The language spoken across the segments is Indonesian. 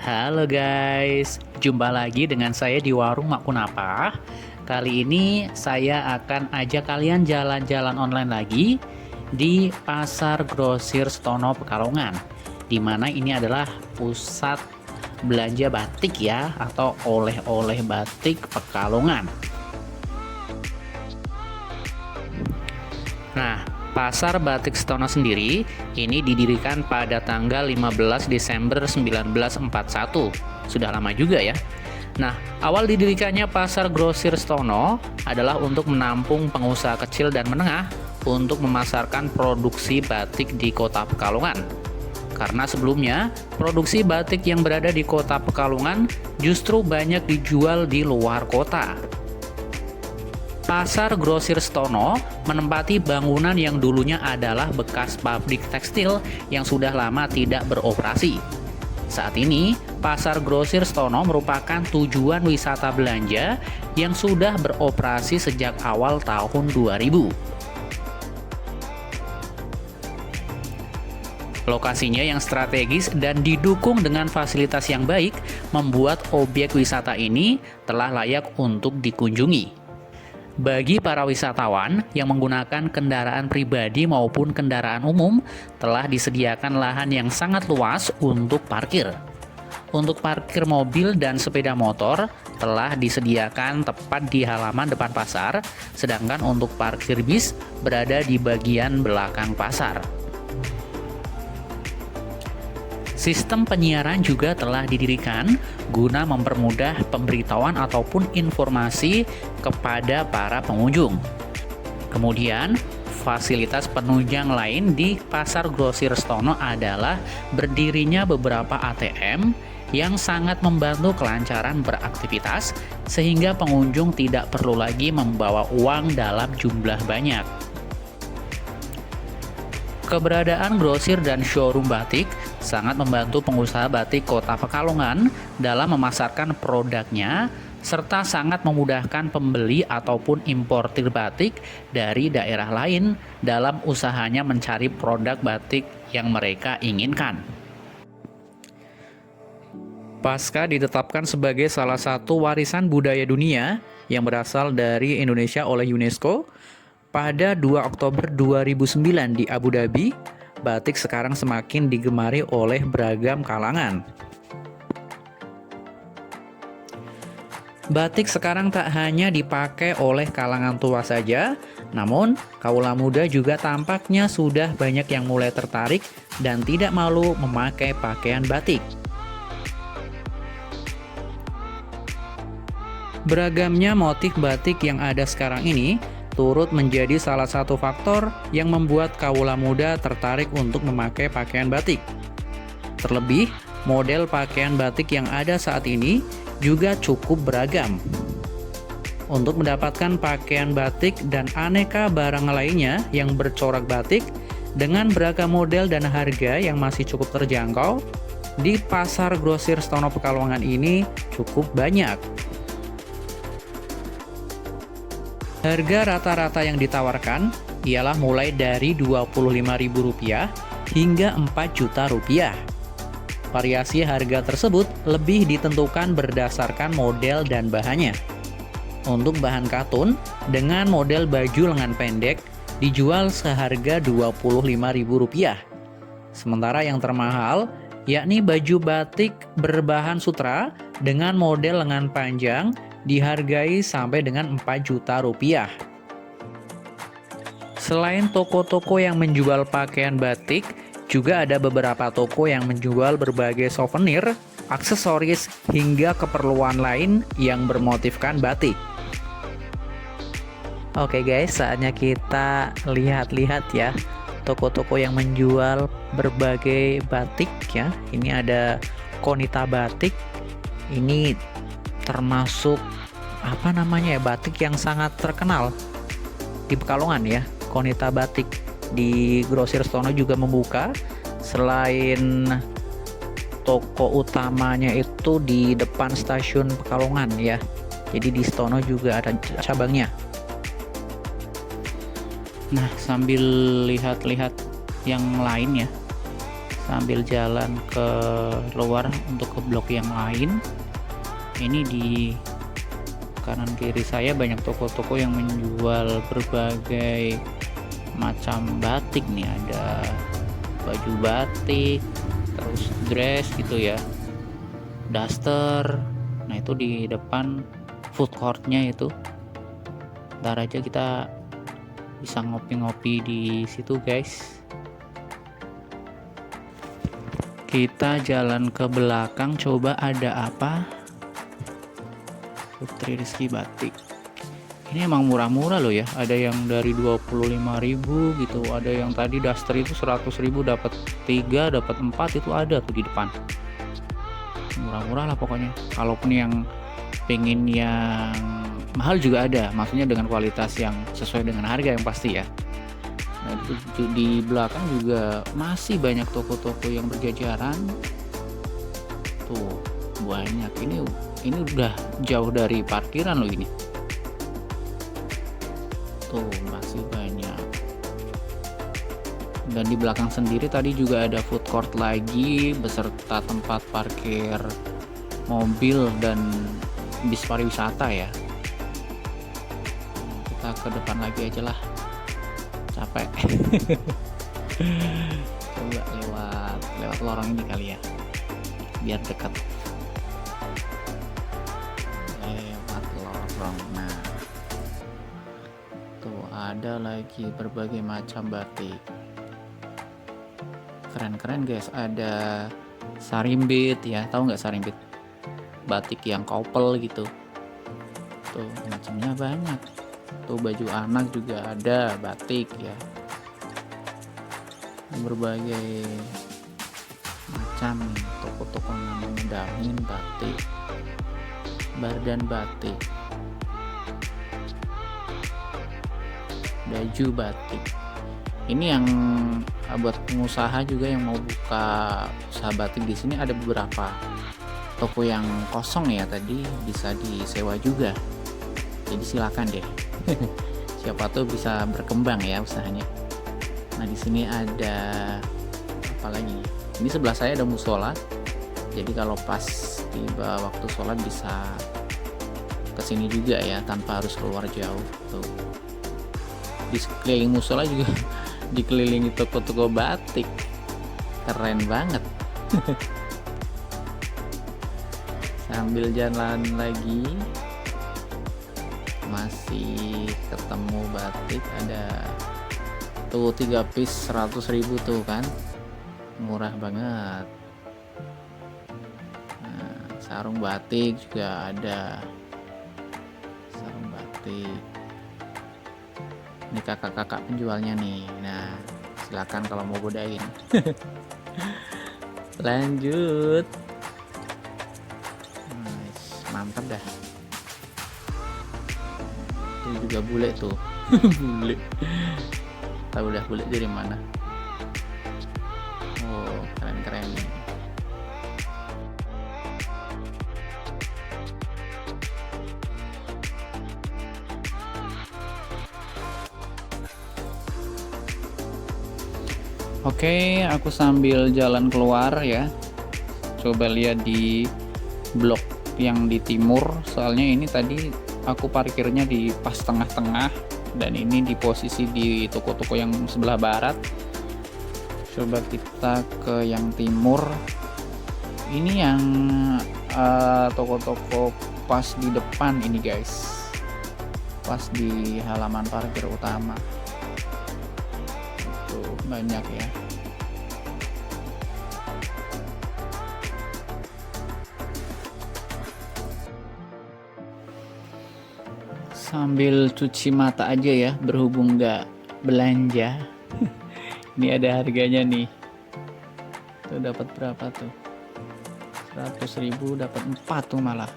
Halo guys, jumpa lagi dengan saya di Warung Mak Kunapa. Kali ini saya akan ajak kalian jalan-jalan online lagi di Pasar Grosir Stono Pekalongan, di mana ini adalah pusat belanja batik ya, atau oleh-oleh batik Pekalongan. Nah, Pasar Batik Stono sendiri ini didirikan pada tanggal 15 Desember 1941. Sudah lama juga ya. Nah, awal didirikannya Pasar Grosir Stono adalah untuk menampung pengusaha kecil dan menengah untuk memasarkan produksi batik di Kota Pekalongan. Karena sebelumnya, produksi batik yang berada di Kota Pekalongan justru banyak dijual di luar kota. Pasar Grosir Stono menempati bangunan yang dulunya adalah bekas pabrik tekstil yang sudah lama tidak beroperasi. Saat ini, Pasar Grosir Stono merupakan tujuan wisata belanja yang sudah beroperasi sejak awal tahun 2000. Lokasinya yang strategis dan didukung dengan fasilitas yang baik membuat objek wisata ini telah layak untuk dikunjungi. Bagi para wisatawan yang menggunakan kendaraan pribadi maupun kendaraan umum, telah disediakan lahan yang sangat luas untuk parkir. Untuk parkir mobil dan sepeda motor telah disediakan tepat di halaman depan pasar, sedangkan untuk parkir bis berada di bagian belakang pasar. Sistem penyiaran juga telah didirikan guna mempermudah pemberitahuan ataupun informasi kepada para pengunjung. Kemudian, fasilitas penunjang lain di Pasar Grosir Stono adalah berdirinya beberapa ATM yang sangat membantu kelancaran beraktivitas sehingga pengunjung tidak perlu lagi membawa uang dalam jumlah banyak. Keberadaan grosir dan showroom batik sangat membantu pengusaha batik Kota Pekalongan dalam memasarkan produknya, serta sangat memudahkan pembeli ataupun importir batik dari daerah lain dalam usahanya mencari produk batik yang mereka inginkan. Pasca ditetapkan sebagai salah satu warisan budaya dunia yang berasal dari Indonesia oleh UNESCO, pada 2 Oktober 2009 di Abu Dhabi, batik sekarang semakin digemari oleh beragam kalangan. Batik sekarang tak hanya dipakai oleh kalangan tua saja, namun kaula muda juga tampaknya sudah banyak yang mulai tertarik dan tidak malu memakai pakaian batik. Beragamnya motif batik yang ada sekarang ini turut menjadi salah satu faktor yang membuat kaula muda tertarik untuk memakai pakaian batik. Terlebih, model pakaian batik yang ada saat ini juga cukup beragam. Untuk mendapatkan pakaian batik dan aneka barang lainnya yang bercorak batik dengan beragam model dan harga yang masih cukup terjangkau, di Pasar Grosir Stono Pekalongan ini cukup banyak. Harga rata-rata yang ditawarkan ialah mulai dari Rp25.000 hingga Rp4.000.000. Variasi harga tersebut lebih ditentukan berdasarkan model dan bahannya. Untuk bahan katun dengan model baju lengan pendek dijual seharga Rp25.000. Sementara yang termahal yakni baju batik berbahan sutra dengan model lengan panjang dihargai sampai dengan Rp4.000.000. Selain toko-toko yang menjual pakaian batik, juga ada beberapa toko yang menjual berbagai souvenir, aksesoris, hingga keperluan lain yang bermotifkan batik. Oke guys, saatnya kita lihat-lihat ya toko-toko yang menjual berbagai batik ya. Ini ada Konita Batik. Ini termasuk batik yang sangat terkenal di Pekalongan ya. Konita Batik di Grosir Stono juga membuka. Selain toko utamanya itu di depan stasiun Pekalongan ya, jadi di Stono juga ada cabangnya. Nah, sambil lihat-lihat yang lain ya, sambil jalan ke luar untuk ke blok yang lain. Ini di kanan kiri saya banyak toko-toko yang menjual berbagai macam batik nih, ada baju batik, terus dress gitu ya, daster. Nah itu di depan food courtnya itu. Ntar aja kita bisa ngopi-ngopi di situ guys. Kita jalan ke belakang, coba ada apa. Putri Rizky Batik. Ini emang murah-murah loh ya. Ada yang dari 25.000 gitu. Ada yang tadi daster itu 100.000 dapat 3, dapat 4 itu ada tuh di depan. Murah-murah lah pokoknya. Kalaupun yang pengen yang mahal juga ada. Maksudnya dengan kualitas yang sesuai dengan harga yang pasti ya. Nah itu di belakang juga masih banyak toko-toko yang berjajaran. Tuh banyak. Ini udah jauh dari parkiran loh ini. Tuh masih banyak. Dan di belakang sendiri tadi juga ada food court lagi beserta tempat parkir mobil dan bis pariwisata ya. Kita ke depan lagi aja lah, capek. Coba lewat lorong ini kali ya, biar dekat. Lewat lorong. Nah tuh ada lagi berbagai macam batik, keren-keren guys. Ada sarimbit ya, tahu nggak sarimbit? Batik yang couple gitu. Tuh macamnya banyak. Tuh baju anak juga ada batik ya, berbagai macam. Toko-toko namanya Damin Batik, Bardan Batik, baju batik. Ini yang buat pengusaha juga yang mau buka usaha batik di sini, ada beberapa toko yang kosong ya, tadi bisa disewa juga. Jadi silakan deh. Siapa tuh bisa berkembang ya usahanya. Nah di sini ada apa lagi? Ini sebelah saya ada musola. Jadi kalau pas tiba waktu sholat bisa kesini juga ya, tanpa harus keluar jauh. Tuh di sekeliling musola juga dikelilingi toko-toko batik. Keren banget. Sambil jalan lagi masih ketemu batik. Ada tuh 3 piece 100.000 tuh kan, murah banget. Nah, sarung batik juga ada, sarung batik. Ini kakak-kakak penjualnya nih. Nah silakan kalau mau godain. Lanjut. Nice, mantap dah. Tuh juga bule tuh. Bule. Tahu dah bule dari mana. Oh keren-keren nih. Oke, aku sambil jalan keluar ya. Coba lihat di blok yang di timur. Soalnya ini tadi aku parkirnya di pas tengah-tengah, dan ini di posisi di toko-toko yang sebelah barat. Coba kita ke yang timur. Ini yang toko-toko pas di depan ini guys. Pas di halaman parkir utama. Banyak ya. Sambil cuci mata aja ya, berhubung nggak belanja. Ini ada harganya nih. Tuh dapat berapa tuh? 100.000 dapat 4 tuh malah.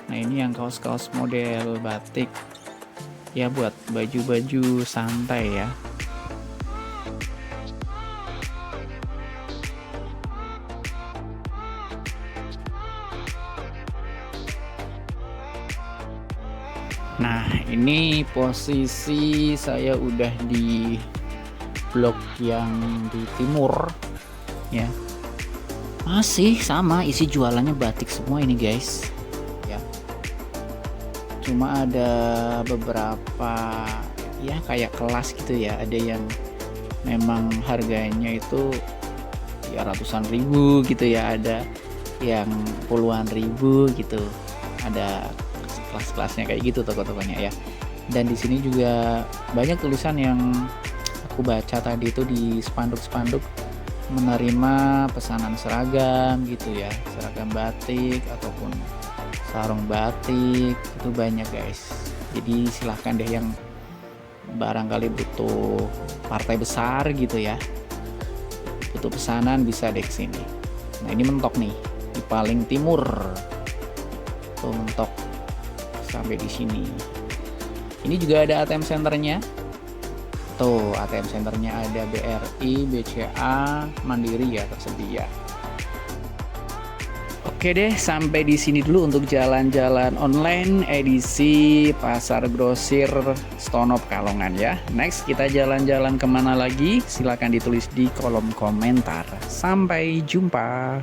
Nah ini yang kaos-kaos model batik ya, buat baju-baju santai ya. Nah ini posisi saya udah di blok yang di timur. ya. Masih sama isi jualannya batik semua ini guys ya. Cuma ada beberapa ya kayak kelas gitu ya, ada yang memang harganya itu ya ratusan ribu gitu ya, ada yang puluhan ribu gitu, ada kelas-kelasnya kayak gitu toko-tokonya ya. Dan di sini juga banyak tulisan yang aku baca tadi itu di spanduk-spanduk, menerima pesanan seragam gitu ya, seragam batik ataupun sarung batik, itu banyak guys. Jadi silahkan deh yang barangkali butuh partai besar gitu ya, butuh pesanan, bisa deh kesini. Nah ini mentok nih di paling timur tuh, mentok sampai di sini. Ini juga ada ATM centernya tuh, ATM centernya ada BRI, BCA, Mandiri ya tersedia. Oke deh, sampai di sini dulu untuk jalan-jalan online edisi Pasar Grosir Stono Pekalongan ya. Next kita jalan-jalan kemana lagi? Silahkan ditulis di kolom komentar. Sampai jumpa.